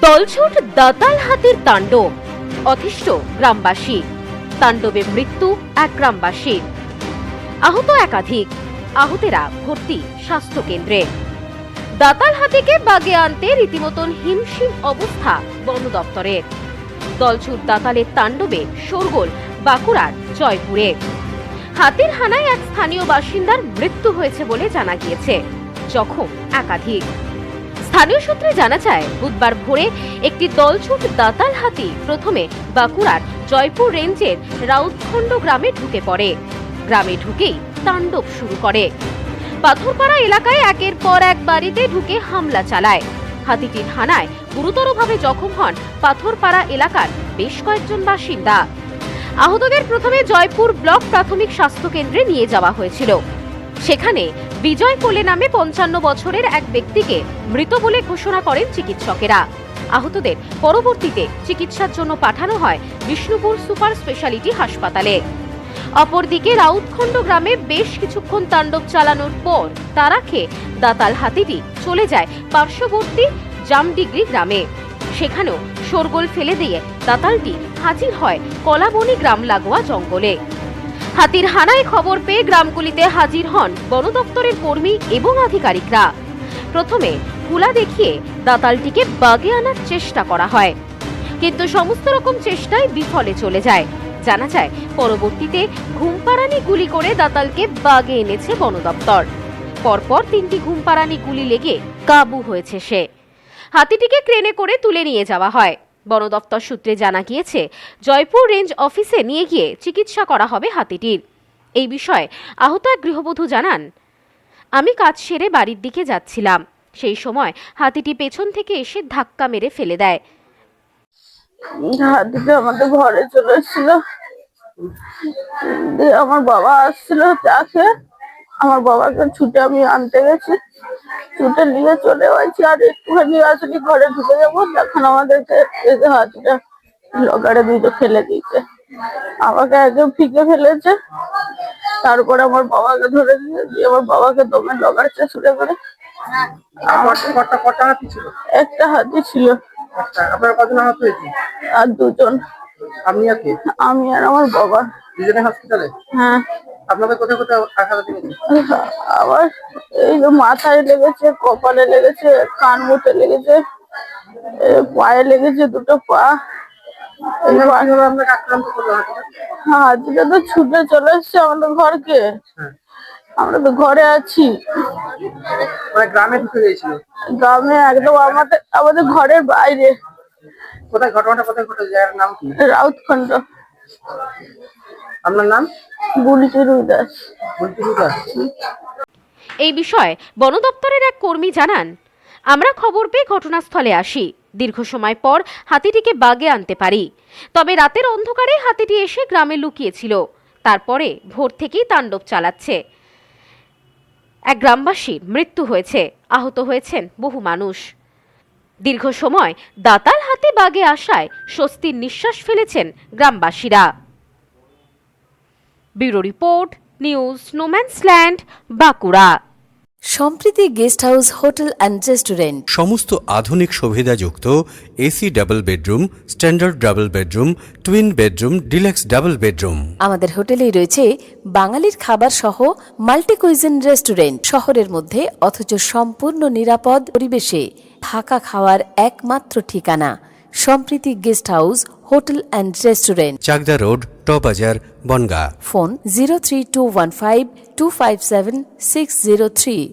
দলছুট দাতাল হাতির তাণ্ডব, অতিষ্ঠ গ্রামবাসী। তাণ্ডবে মৃত্যু এক গ্রামবাসীর, আহত একাধিক। আহতেরা ভর্তি স্বাস্থ্য কেন্দ্রে। দাতাল হাতিকে বাগে আনতে রীতিমতন হিমশিম অবস্থা বন দপ্তরের। দলছুট দাতালের তাণ্ডবে শোরগোল বাঁকুড়ার জয়পুরে। হাতির হানায় এক স্থানীয় বাসিন্দার মৃত্যু হয়েছে বলে জানা গিয়েছে, জখম একাধিক। স্থানীয় সূত্রে জানা যায়, বুধবার ভোরে একটি দলছুট দাতাল হাতি প্রথমে বাঁকুড়ার জয়পুর রেঞ্জের রাউতখণ্ড গ্রামে ঢুকে পড়ে। গ্রামে ঢুকেই তাণ্ডব শুরু করে। পাথরপাড়া এলাকায় একের পর এক বাড়িতে ঢুকে হামলা চালায়। হাতিটির হানায় গুরুতরভাবে জখম হন পাথরপাড়া এলাকার বেশ কয়েকজন বাসিন্দা। আহতদের প্রথমে জয়পুর ব্লক প্রাথমিক স্বাস্থ্য কেন্দ্রে নিয়ে যাওয়া হয়েছিল। সেখানে বিজয় কোলে নামে 55 বছরের এক ব্যক্তিকে মৃত বলে ঘোষণা করেন চিকিৎসকেরা। আহতদের পরবর্তীতে চিকিৎসার জন্য পাঠানো হয় বিষ্ণুপুর সুপার স্পেশালিটি হাসপাতালে। অপরদিকে রাউতখণ্ড গ্রামে বেশ কিছুক্ষণ তাণ্ডব চালানোর পর তারা খেয়ে দাতাল হাতিটি চলে যায় পার্শ্ববর্তী জামডিগ্রি গ্রামে। সেখানেও শোরগোল ফেলে দিয়ে দাতালটি হাজির হয় কলাবনি গ্রাম লাগোয়া জঙ্গলে। হাতির হানায় খবর পেয়ে গ্রামগুলিতে হাজির হন বন দপ্তরের কর্মী এবং আধিকারিকরা। প্রথমে হুলা দেখিয়ে দাতালটিকে বাগে আনার চেষ্টা করা হয়, কিন্তু সমস্ত রকম চেষ্টায় বিফলে চলে যায়। জানা যায়, পরবর্তীতে ঘুমপাড়ানি গুলি করে দাতালকে বাগে এনেছে বন দপ্তর। পরপর 3টি ঘুমপাড়ানি গুলি লেগে কাবু হয়েছে সে। হাতিটিকে ক্রেনে করে তুলে নিয়ে যাওয়া হয়। বন দপ্তর সূত্রে জানা গিয়েছে, জয়পুর রেঞ্জ অফিসে নিয়ে গিয়ে চিকিৎসা করা হবে হাতিটির। এই বিষয়ে আহত এক গৃহবধূ জানান, আমি কাজ সেরে বাড়ির দিকে যাচ্ছিলাম, সেই সময় হাতিটি পেছন থেকে এসে ধাক্কা মেরে ফেলে দেয়। হাতিটা আমাদের ঘরে চলে এসেছিল, আমার বাবা আসছিল চাকে। আমার বাবাকে ছুটে আমি আনতে গেছি, ছুটে নিয়ে চলে গেছি। আর একটুখানি আসলে ঘরে ঢুকে যাবো, তখন আমাদেরকে হাতিটা লগারে দুটো ফেলে দিয়েছে। আমাকে একদম ফিকে ফেলেছে, তারপরে আমার বাবাকে ধরে দিয়ে আমার বাবাকে দমে লগাচ্ছে ছুটে করে। একটা হাতি ছিল। আপনার কজন আহত হয়েছে? আর দুজন। আমি আর আমার বাবা দুজনে হসপিটালে? হ্যাঁ। আপনাদের কোথায় কোথায় আঘাত লেগেছে? আবার এই যে মাথায় লেগেছে, কপালে লেগেছে, কান মুখে লেগেছে, পায়ে লেগেছে, দুটো পা। আপনাকে আক্রান্ত করলো হাতিটা তো ছুটে চলে এসছে আমাদের ঘরকে। আমরা তো ঘরে আছি। গ্রামে ঢুকে গিয়েছিল? গ্রামে একদম আমাদের ঘরের বাইরে। কোথায় ঘটনাটা কোথায় ঘটেছে? জায়গার নাম কি? রাউতখণ্ড। আপনার নাম? বুলটি রুইদাস। এই বিষয়ে বন দপ্তরের এক কর্মী জানান, আমরা খবর পেয়ে ঘটনাস্থলে আসি। দীর্ঘ সময় পর হাতিটিকে বাগে আনতে পারি, তবে রাতের অন্ধকারে হাতিটি এসে গ্রামে লুকিয়েছিল। তারপরে ভোর থেকেই তাণ্ডব চালাচ্ছে। এক গ্রামবাসীর মৃত্যু হয়েছে, আহত হয়েছেন বহু মানুষ। দীর্ঘ সময় দাতাল হাতি বাগে আসায় স্বস্তির নিঃশ্বাস ফেলেছেন গ্রামবাসীরা। Bureau report, news no man's land, Bankura. Sampriti guest house hotel and restaurant. সমস্ত আধুনিক সুবিধাযুক্ত AC double bedroom, standard double bedroom, twin bedroom, deluxe double bedroom. আমাদের হোটেলেই রয়েছে বাঙালির খাবার সহ মাল্টি কুইজিন রেস্টুরেন্ট। শহরের মধ্যে অথচ সম্পূর্ণ নিরাপদ পরিবেশে থাকা খাওয়ার একমাত্র ঠিকানা Sampriti guest house hotel and restaurant, Chakdah road, টবাজার, বনগাঁ। ফোন 03215257603।